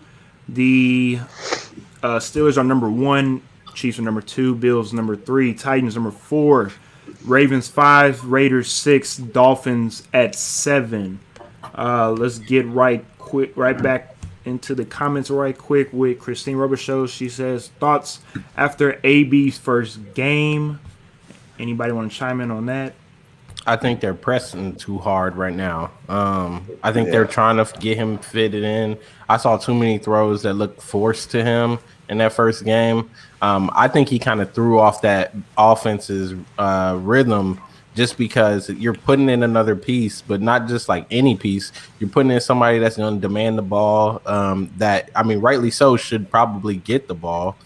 the Steelers are number 1. Chiefs are number 2. Bills number 3. Titans number 4. Ravens 5. Raiders 6. Dolphins at 7. Let's get right back into the comments right quick with Christine Robichaux. She says, thoughts after AB's first game. Anybody want to chime in on that? I think they're pressing too hard right now. I think they're trying to get him fitted in. I saw too many throws that looked forced to him in that first game. I think he kind of threw off that offense's rhythm just because you're putting in another piece, but not just like any piece. You're putting in somebody that's going to demand the ball, that, I mean, rightly so, should probably get the ball.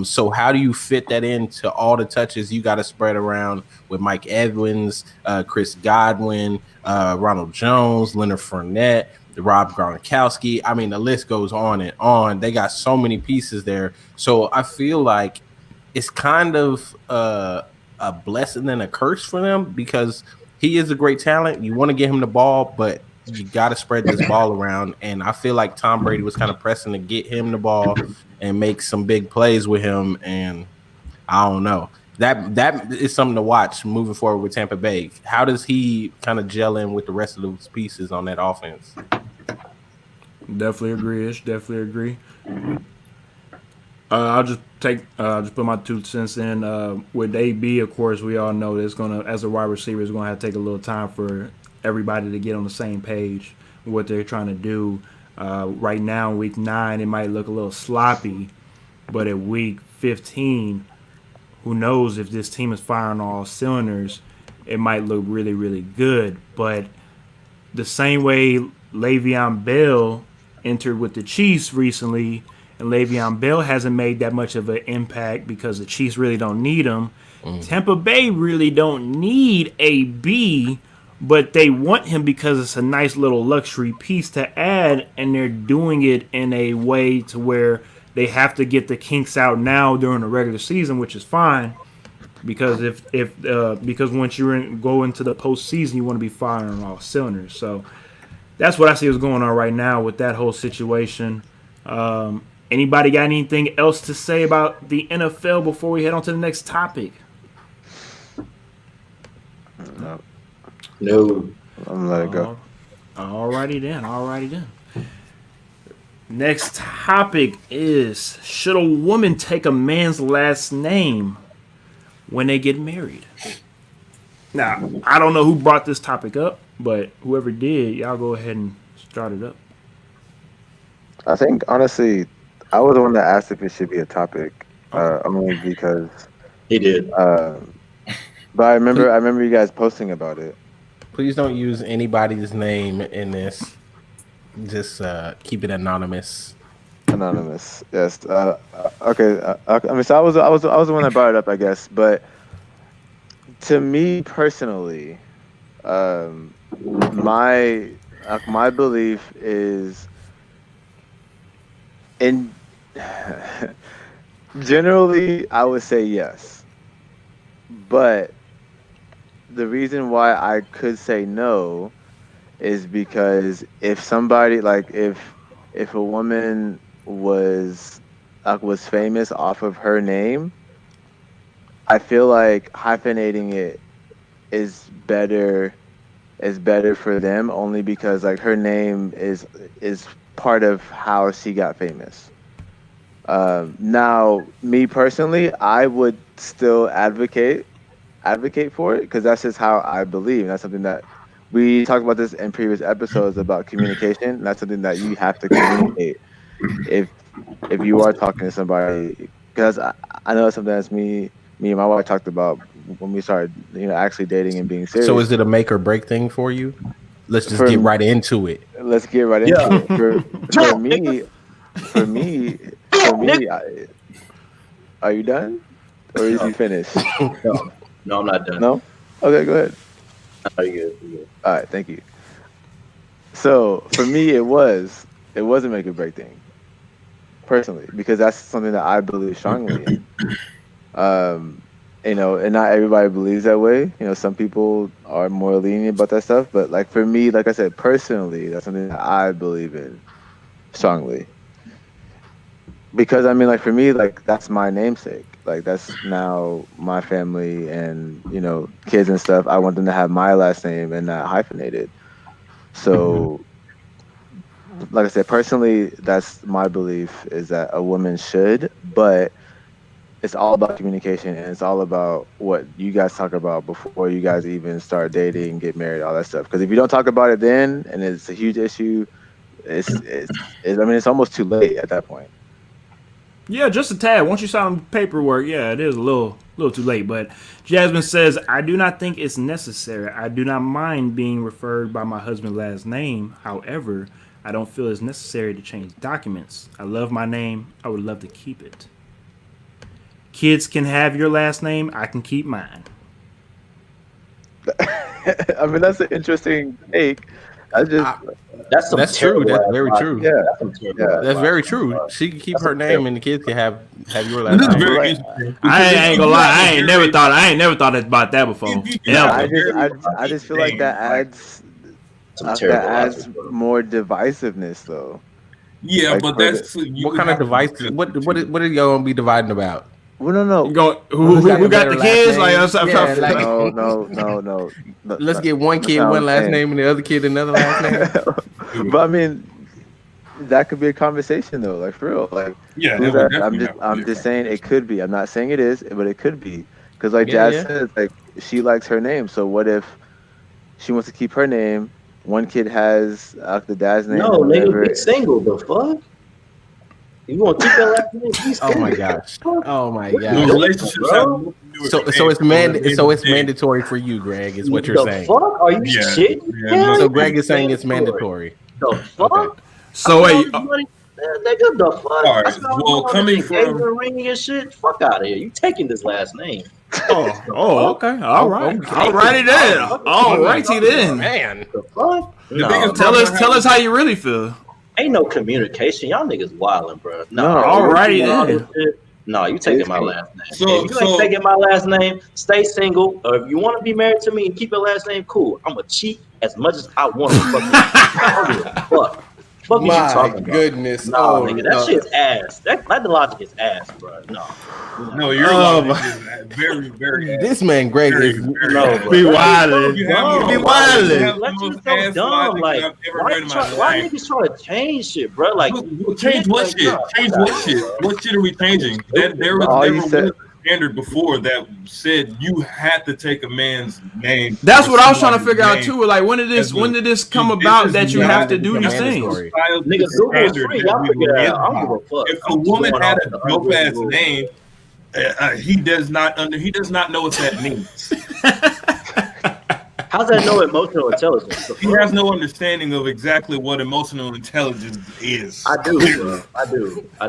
So how do you fit that into all the touches you got to spread around with Mike Evans, Chris Godwin, Ronald Jones, Leonard Fournette, Rob Gronkowski? I mean, the list goes on and on. They got so many pieces there. So I feel like it's kind of a blessing and a curse for them, because he is a great talent. You want to get him the ball, but you got to spread this ball around. And I feel like Tom Brady was kind of pressing to get him the ball and make some big plays with him. And I don't know. That is something to watch moving forward with Tampa Bay. How does he kind of gel in with the rest of those pieces on that offense? Definitely agree, Ish. Definitely agree. I'll just put my 2 cents in. With AB, of course, we all know that it's gonna, as a wide receiver, it's gonna have to take a little time for everybody to get on the same page with what they're trying to do. Right now, in week 9, it might look a little sloppy, but at week 15, who knows if this team is firing all cylinders? It might look really, really good. But the same way Le'Veon Bell entered with the Chiefs recently, and Le'Veon Bell hasn't made that much of an impact because the Chiefs really don't need him. Tampa Bay really don't need AB, but they want him because it's a nice little luxury piece to add, and they're doing it in a way to where they have to get the kinks out now during the regular season, which is fine. Because because once you go into the postseason, you want to be firing on all cylinders. So that's what I see is going on right now with that whole situation. Anybody got anything else to say about the NFL before we head on to the next topic? No. I'm gonna let it go. Alrighty then. Next topic is: should a woman take a man's last name when they get married? Now, I don't know who brought this topic up, but whoever did, y'all go ahead and start it up. I think honestly, I was the one that asked if it should be a topic, only because He did. but I remember you guys posting about it. Please don't use anybody's name in this. Just keep it anonymous. Anonymous, yes. Okay. I mean, so I was the one that brought it up, I guess. But to me personally, my belief is in generally I would say yes, but the reason why I could say no is because if somebody if a woman was famous off of her name, I feel like hyphenating it is better for them, only because like her name is part of how she got famous. Now, me personally, I would still advocate for it because that's just how I believe. And that's something that we talked about this in previous episodes about communication. And that's something that you have to communicate if you are talking to somebody. Because I know something that's me and my wife talked about when we started, actually dating and being serious. So is it a make or break thing for you? Let's just get right into it. Let's get right into it. For me, are you done? Or is he finished? No, I'm not done. No? Okay, go ahead. Are you good? All right, thank you. So for me, it was a make or break thing, personally, because that's something that I believe strongly in. And not everybody believes that way. Some people are more lenient about that stuff, but like for me, like I said, personally, that's something that I believe in strongly. Because I mean, like for me, like that's my namesake. Like that's now my family and kids and stuff. I want them to have my last name and not hyphenated. So, like I said, personally, that's my belief is that a woman should, but it's all about communication and it's all about what you guys talk about before you guys even start dating, get married, all that stuff. Because if you don't talk about it then, and it's a huge issue, it's almost too late at that point. Yeah, just a tad. Once you sign paperwork, yeah, it is a little too late. But Jasmine says, I do not think it's necessary. I do not mind being referred by my husband's last name. However, I don't feel it's necessary to change documents. I love my name. I would love to keep it. Kids can have your last name. I can keep mine. I mean, that's an interesting take. That's true. That's very true. Yeah, that's very true. She can keep her name, and the kids can have your last name. Very interesting. I ain't gonna lie. I ain't never thought about that before. Yeah, I just feel like that adds more divisiveness, though. Yeah, like, but that's what kind of devices? What are y'all gonna be dividing about? Well, no. Who got the kids? No. Let's get one kid one last name and the other kid another last name. But I mean, that could be a conversation though, like for real. Like, yeah, I'm just saying it could be. I'm not saying it is, but it could be. Because like Jazz said, like she likes her name. So what if she wants to keep her name? One kid has the dad's name. No, nigga, be single. The fuck. You want to keep that last name? Oh my gosh! Oh my gosh! So it's mandatory for you, Greg. Is what you're saying? Fuck? Are you shit? So Greg is saying it's mandatory. The fuck? Okay. So wait, nigga, the fuck? All right. Well, coming from ring and shit, fuck out of here. You taking this last name? Oh, okay. All right. Alrighty then. Alrighty then. Man, the fuck? Tell us how you really feel. Ain't no communication. Y'all niggas wildin', bro. No, alrighty then. No, you taking my last name. So- If you ain't taking my last name, stay single. Or if you want to be married to me and keep your last name, cool. I'm gonna cheat as much as I want to. Fuck. Fuck is you My talking about? goodness. No, Oh, nigga, that no. shit's ass. That logic is ass, bro. No. No, your Oh, logic is very, very. This man, Greg, very, is very No, ass. bro. Be That wildin'. is You so have dumb. the- Be you wildin'. have the That most shit's so ass dumb. logic Like, I've ever why heard in my why life. niggas try to change shit, bro? Like, Change what like, shit? nah, Change fuck what that, shit? bro. What shit are we changing? That there was All you never said- was a standard before that said you had to take a man's name. That's or what I was trying to somebody's figure out name. too. Like, when did this come about that you have to do these things? Nigga, Google is free. Y'all figure it out. I don't give a fuck. If a I'm just woman going had off a the dope ass unwritten rules. name, he does not know what that means. How's that no emotional intelligence? The He fuck? has no understanding of exactly what emotional intelligence is. I do, bro. I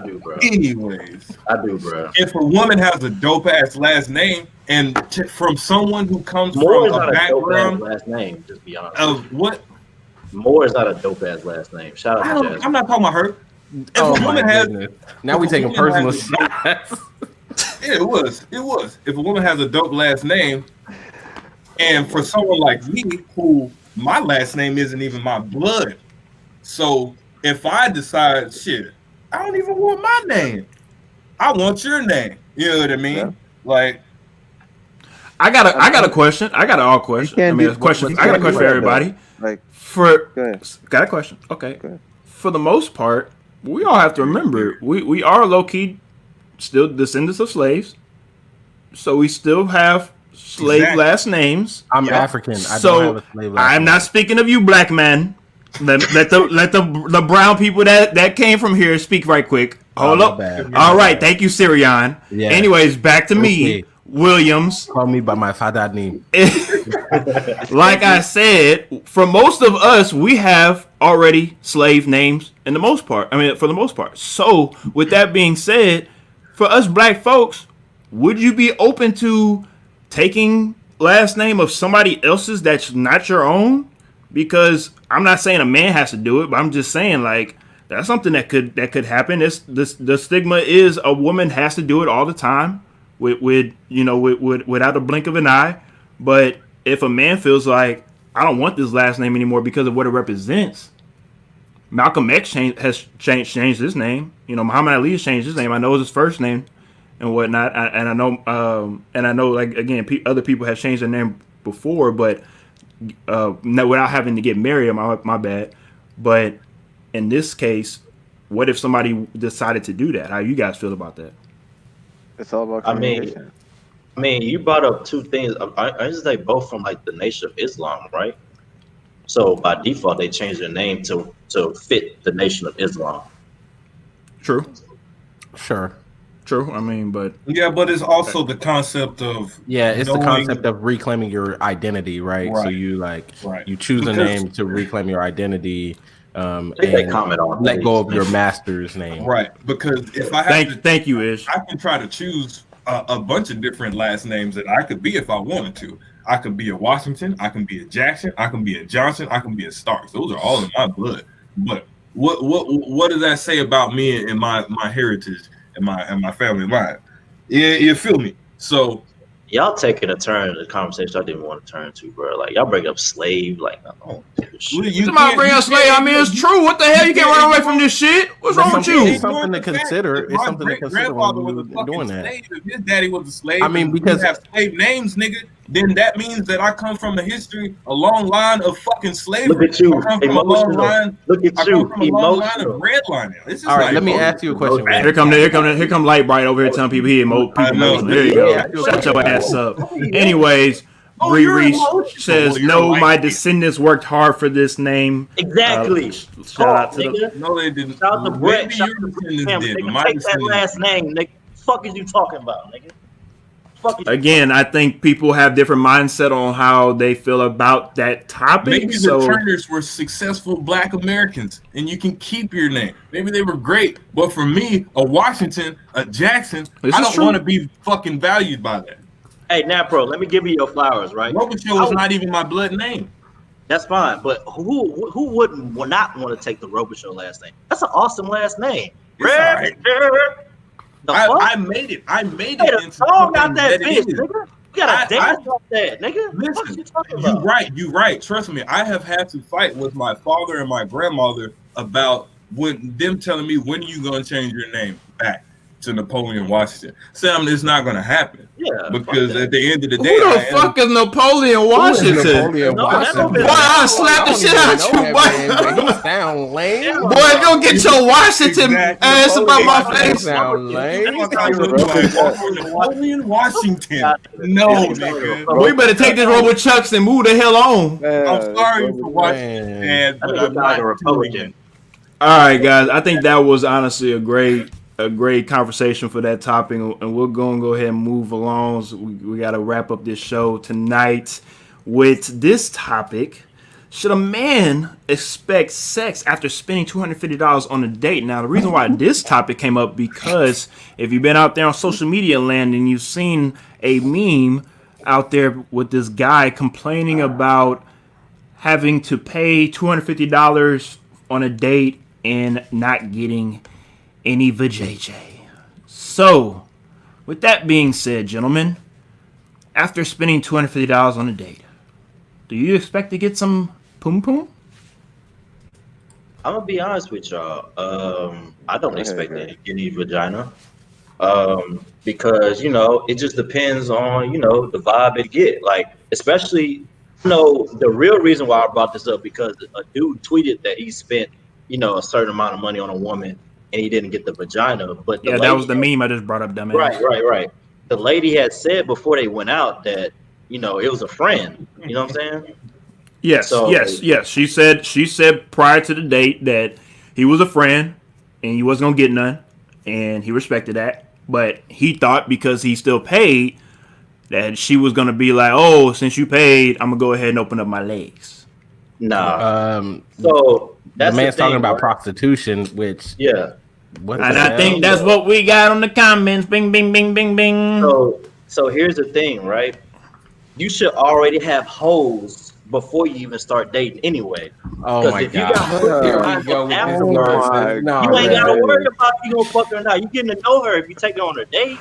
do, bro. Anyways, I do, bro. if a woman has a dope ass last name and from someone who comes Moore is from a not a dope ass background last name. Just be honest. of what? Moore is not a dope ass last name. Shout out to Jazz. I'm not talking about her. If Oh a my woman has, goodness. Now we if a taking woman personal has a dope- shots. Yeah, it was. If a woman has a dope last name, and for someone like me, who my last name isn't even my blood, so if I decide, shit, I don't even want my name, I want your name. You know what I mean? Yeah. Like, I got a question. I got an all question. I mean, a question. I got a question for everybody. Like, For go ahead. got a question. Okay. Go ahead. For the most part, we all have to remember we are low key still descendants of slaves, so we still have slave Exactly. last names. I'm Yeah. African. I don't have So a slave last I'm name. not speaking of you, black man. Let the brown people that came from here speak right quick. Hold my up. bad. All right, thank you, Syrian. Yeah. Anyways, back to me, Okay. Williams. Call me by my father name. Like I said, for most of us, we have already slave names in the most part. I mean, for the most part. So, with that being said, for us black folks, would you be open to taking last name of somebody else's that's not your own? Because I'm not saying a man has to do it, but I'm just saying like that's something that could happen. The stigma is a woman has to do it all the time with without a blink of an eye. But if a man feels like I don't want this last name anymore because of what it represents, Malcolm X has changed his name. You know, Muhammad Ali has changed his name. I know it's his first name and whatnot. And I know like again, other people have changed their name before, but without having to get married. My bad. But in this case, what if somebody decided to do that? How you guys feel about that? It's all about I mean, communication. you brought up two things. I just say both from like the Nation of Islam, right? So by default, they changed their name to fit the Nation of Islam. True. Sure. I mean, but yeah, but it's also the concept of Yeah, it's the knowing- concept of reclaiming your identity, right? So Right. you Right. you choose a Because- name to reclaim your identity, I think they and comment on let that. go of your master's name. right, because if I have to, thank you, Ish. I can try to choose a bunch of different last names that I could be if I wanted to. I could be a Washington, I can be a Jackson, I can be a Johnson, I can be a Starks. Those are all in my blood. But what does that say about me and my heritage and my family line? Yeah, you feel me? So Y'all taking a turn in the conversation I didn't want to turn to, bro. Like y'all bring up slave, like I don't give a shit. Somebody bring up slave. I mean, it's true. What the hell? You can't run away from this shit. What's wrong with you? It's something to consider. It's something to consider when you're doing that. Slave, if his daddy was a slave, I mean, and we because- have slave names, nigga, then that means that I come from a long line of fucking slavery. Look at you, I come from a long emotional. line. Look at I you, come from a long line emotional. of redlining. It's just All right, like, let me ask you a question. man. Here come Light Bright over here telling people he I know. There you go. Yeah, Shut your ass up. Anyways, Oh, Bree you're Reese emotional. says, You're "No, white. my descendants worked hard for this name." Exactly. Shout out to nigga. No, they didn't. Shout out to Brett. Maybe Shout your out to descendants Cam. did, but Nigga, my take that descendants last name, nigga. Fuck is you talking about, nigga? Fuck is you Again, I think people have different mindset on how they feel about that topic. Maybe So the Turners were successful Black Americans, and you can keep your name. Maybe they were great, but for me, a Washington, a Jackson, This I is don't true. want to be fucking valued by that. Hey, now, bro, let me give you your flowers, right? Robichaud is not even my blood name. That's fine, but who wouldn't not want to take the Robichaux last name? That's an awesome last name. It's all right. I made it. I made it into song out that it bitch, is. nigga. You gotta dance off that, nigga. Listen, you right. You right. Trust me. I have had to fight with my father and my grandmother about them telling me, when are you gonna change your name back to Napoleon Washington? Sam, it's not gonna happen. Yeah, because at the end of the day, who the fuck is Napoleon Washington? Napoleon Washington. Boy, I'll slap the shit out you, boy. He sound lame. Boy, go get your Washington ass about my face. Sound lame. Napoleon Washington. No, nigga. We better take this Robochucks and move the hell on. I'm sorry for watching, man, but I'm not a Republican. All right, guys. I think that was honestly a great conversation for that topic, and we're gonna go ahead and move along. So we got to wrap up this show tonight with this topic: should a man expect sex after spending $250 on a date? Now, the reason why this topic came up, because if you've been out there on social media land and you've seen a meme out there with this guy complaining about having to pay $250 on a date and not getting any vajayjay. So, with that being said, gentlemen, after spending $250 on a date, do you expect to get some poom poom? I'm gonna be honest with y'all. I don't expect to get any vagina, because it just depends on the vibe it get. Like, especially the real reason why I brought this up, because a dude tweeted that he spent a certain amount of money on a woman and he didn't get the vagina. But that was the meme I just brought up, dumbass. Right. The lady had said before they went out that it was a friend. You know what I'm saying? Yes. She said prior to the date that he was a friend and he wasn't gonna get none, and he respected that. But he thought because he still paid that she was gonna be like, "Oh, since you paid, I'm gonna go ahead and open up my legs." Nah. So that's the man's talking about prostitution, which I think that's what we got on the comments. Bing, bing, bing, bing, bing. So here's the thing, right? You should already have hoes before you even start dating anyway. Oh my god! You ain't gotta worry about if you gonna fuck her or not. You getting to know her if you take her on a date.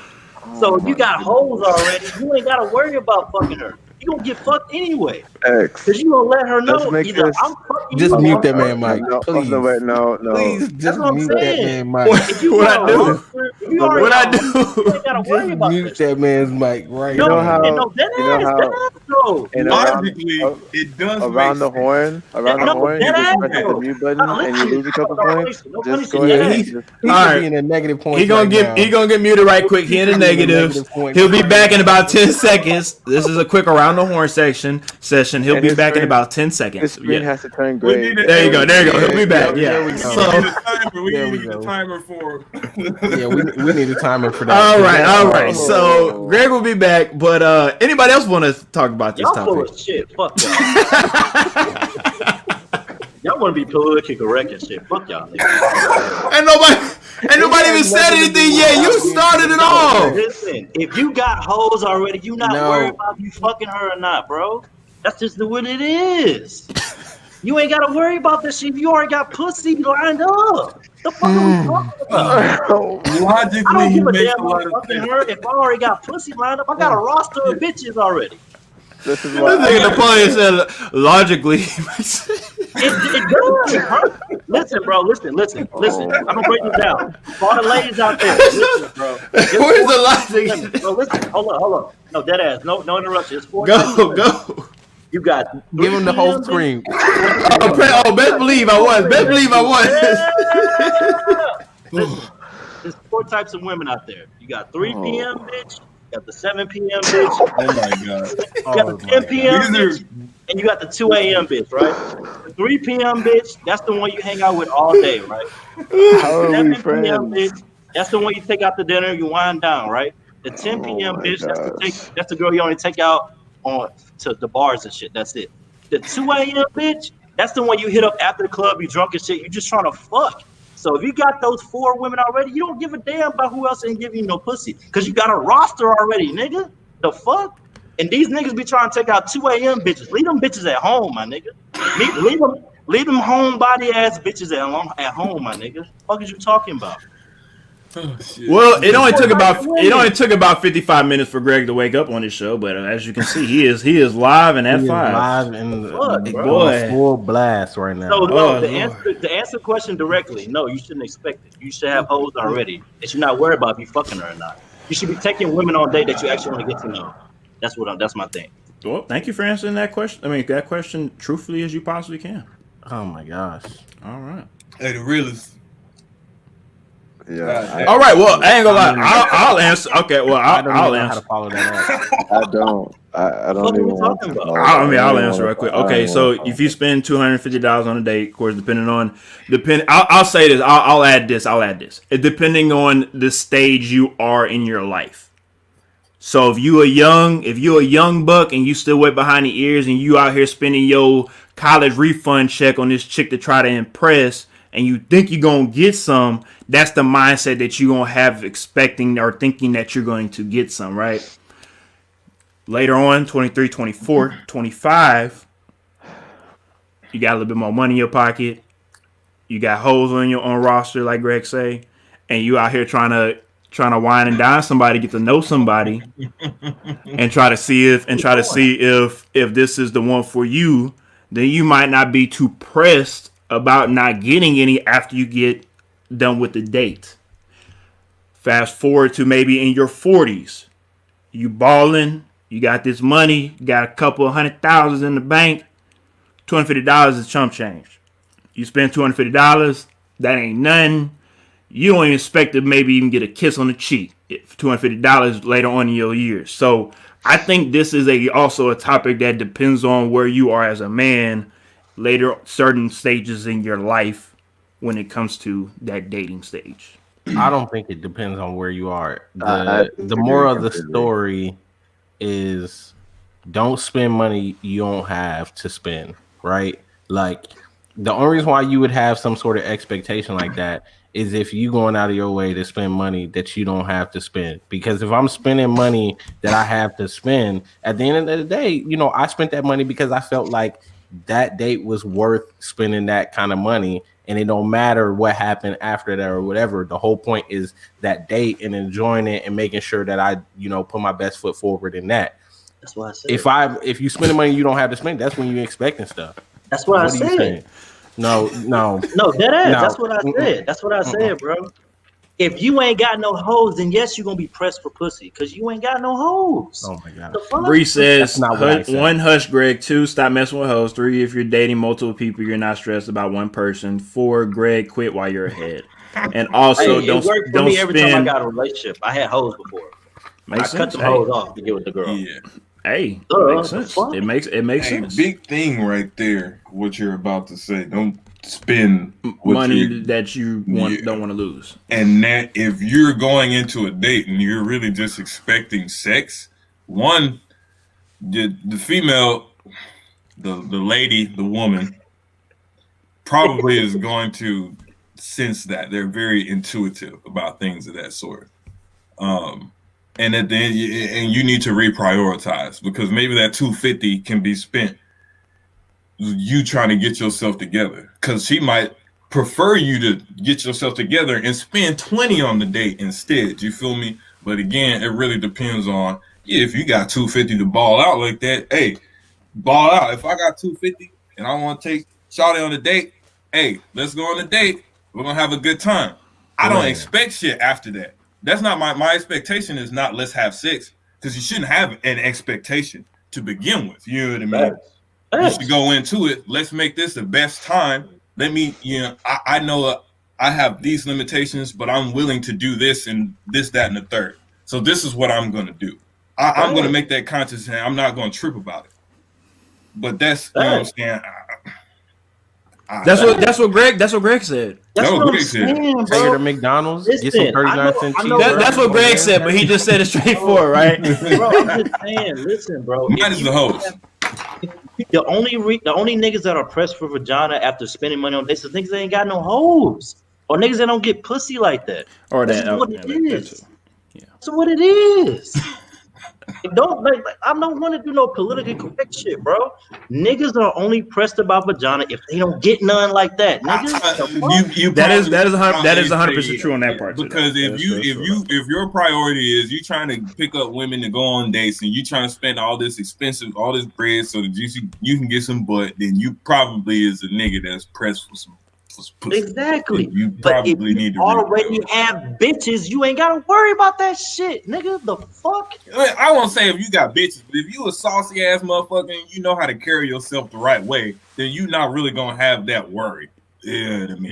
So if you got hoes already, you ain't gotta worry about fucking her. You gonna get fucked anyway. Because you gonna let her know either I'm fucking just you mute that man, Mike. No, please. No. Please just mute that man, Mike. What I do? You ain't gotta worry about mute that man's mic right now. Logically, it does around the horn. You just press the mute button and you lose a couple points. Just go ahead. He's in a negative point. He gonna get muted right quick. He in the negatives. He'll be back in about 10 seconds. This is a quick around the horn session. He'll be back in about 10 seconds. His screen has to turn gray. There you go. He'll be back. Yeah. We need a timer for. We need a timer for that. All right. So Greg will be back, but anybody else want to talk about this topic? Y'all full of shit. Fuck y'all. Y'all want to be politically correct and shit. Fuck y'all. Ain't nobody even said anything yet. You started it all. Listen, if you got hoes already, you not worried about you fucking her or not, bro. That's just what it is. You ain't gotta worry about this shit. You already got pussy lined up. The fuck are we talking about? Logically, I don't give a damn about fucking her. If I already got pussy lined up, I got a roster of bitches already. This is what Napoleon said. Logically, it does. Listen, bro. Listen. I'm gonna break this down. For all the ladies out there, listen, bro. Where's the logic? Bro, listen. Hold on. No, dead ass. No interruption. It's Go. You got. Give him the whole screen. Best believe I was. Listen, there's 4 types of women out there. You got 3 p.m. bitch. You got the 7 p.m. bitch. Oh my god. You got the 10 p.m. bitch. And you got the 2 a.m. bitch, right? The 3 p.m. bitch, that's the one you hang out with all day, right? How are we friends? Bitch, that's the one you take out to dinner, you wind down, right? The 10 p.m. bitch, that's the girl you only take out to the bars and shit. That's it. The 2 a.m. bitch, that's the one you hit up after the club, you drunk and shit, you just trying to fuck. So if you got those 4 women already, you don't give a damn about who else ain't giving you no pussy. Because you got a roster already, nigga. The fuck? And these niggas be trying to take out 2 a.m. bitches. Leave them bitches at home, my nigga. Leave them homebody ass bitches at home, my nigga. What is you talking about? Oh, shit. Well, it only took about 55 minutes for Greg to wake up on his show, but as you can see, he is live and at He is 5. live and Fuck, bro. Boy. full blast right now. So no, Oh, to Lord. answer the question directly, no, you shouldn't expect it. You should have hoes already that you're not worried about if you fucking her or not. You should be taking women on a date that you actually want to get to know. That's my thing. Well, thank you for answering that question. I mean, that question truthfully as you possibly can. Oh my gosh. All right. Hey, the realest. Yeah. All right. Well, I ain't gonna lie. I'll answer. Okay. Well, I'll know how answer. to follow that up. I don't. I don't What are even we want talking to. about? I'll answer right quick. Okay, so if you spend $250 on a date, of course, I'll say this. I'll add this. It depending on the stage you are in your life. So if you a young buck and you still wet behind the ears and you out here spending your college refund check on this chick to try to impress, and you think you're going to get some, that's the mindset that you're going to have expecting or thinking that you're going to get some, right? Later on, 23, 24, 25, you got a little bit more money in your pocket. You got hoes on your own roster, like Greg say, and you out here trying to wine and dine somebody, get to know somebody, and try to see if this is the one for you. Then you might not be too pressed about not getting any after you get done with the date. Fast forward to maybe in your 40s. You balling, you got this money, you got a couple of $100,000 in the bank, $250 is chump change. You spend $250, that ain't nothing. You don't even expect to maybe even get a kiss on the cheek for $250 later on in your years. So I think this is also a topic that depends on where you are as a man later, certain stages in your life when it comes to that dating stage. I don't think it depends on where you are. The moral of the story is don't spend money you don't have to spend, right? Like, the only reason why you would have some sort of expectation like that is if you going out of your way to spend money that you don't have to spend. Because if I'm spending money that I have to spend, at the end of the day, I spent that money because I felt like that date was worth spending that kind of money, and it don't matter what happened after that or whatever. The whole point is that date and enjoying it and making sure that I, put my best foot forward in that. That's what I said. If you spend the money you don't have to spend, that's when you're expecting stuff. That's what I said. No, dead ass. No. That's what I said. That's what I said, bro. If you ain't got no hoes, then yes, you're gonna be pressed for pussy because you ain't got no hoes. Oh my god. Bree says, That's 1, hush Greg. 2, stop messing with hoes. 3, if you're dating multiple people, you're not stressed about one person. 4, Greg, quit while you're ahead. And also, it worked for me every time I got a relationship. I had hoes before. I cut them hoes off to get with the girl. Yeah. Hey, it makes sense. It makes sense. Big thing right there. What you're about to say. Don't spend money that you don't want to lose. And that if you're going into a date and you're really just expecting sex, one, the female, the lady, the woman, probably is going to sense that. They're very intuitive about things of that sort. And at the end, you need to reprioritize because maybe that $250 can be spent you trying to get yourself together, because she might prefer you to get yourself together and spend $20 on the date instead. You feel me? But again, it really depends on if you got $250 to ball out like that. Hey, ball out. If I got $250 and I want to take Shawty on a date, hey, let's go on a date. We're gonna have a good time. I don't expect shit after that. That's not my expectation. Is not let's have sex, because you shouldn't have an expectation to begin with. You know what I mean? You should go into it. Let's make this the best time. Let me, I know I have these limitations, but I'm willing to do this and this, that, and the third. So this is what I'm going to do. I'm going to make that conscious, and I'm not going to trip about it. But that's, you know what I'm saying? That's what Greg said. That's what Greg said. Take her to McDonald's, get some 39-cent cheese. That's what Greg said, but he just said it straightforward, right? Bro, I'm just saying, listen, bro. Mine is the host. The only niggas that are pressed for vagina after spending money on dates are niggas that ain't got no hoes, or niggas that don't get pussy like that. Or That's that. what it is. Yeah. That's what it is. Don't I don't want to do no politically correct shit, bro. Niggas are only pressed about vagina if they don't get none like that. Niggas, That is 100% true on that part. Because if your priority is you trying to pick up women to go on dates and you trying to spend all this bread so that you can get some butt, then you probably is a nigga that's pressed for some. Exactly. You but if probably need to already have bitches, you ain't gotta worry about that shit, nigga. The fuck? I won't say if you got bitches, but if you a saucy ass motherfucker and you know how to carry yourself the right way, then you not really gonna have that worry. Yeah, if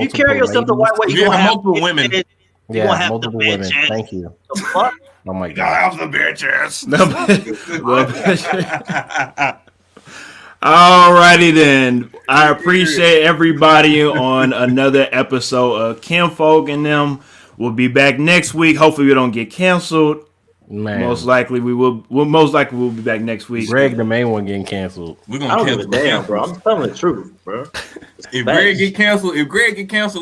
you carry yourself the right way, you gonna have multiple women. You gonna have multiple women. Thank you. The fuck? Oh my god. Have the bitches. Alrighty then. I appreciate everybody on another episode of Kinfolk and Nem. We'll be back next week. Hopefully we don't get canceled. Man. Most likely we will. Most likely we'll be back next week. Greg, the main one, getting canceled. We're I gonna don't give a damn, bro. I'm telling the truth, bro. If Greg get canceled,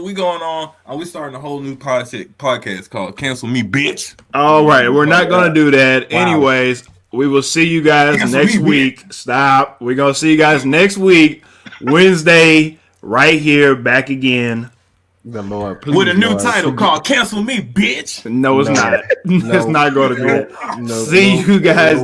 we going on. We starting a whole new podcast called "Cancel Me, Bitch." All right, we're not gonna do that. Wow. Anyways, we will see you guys next week. Stop. We're gonna see you guys next week, Wednesday, right here, back again. The Lord, with a new title called "Cancel Me, Bitch." No, it's not. It's not going to be. See you guys.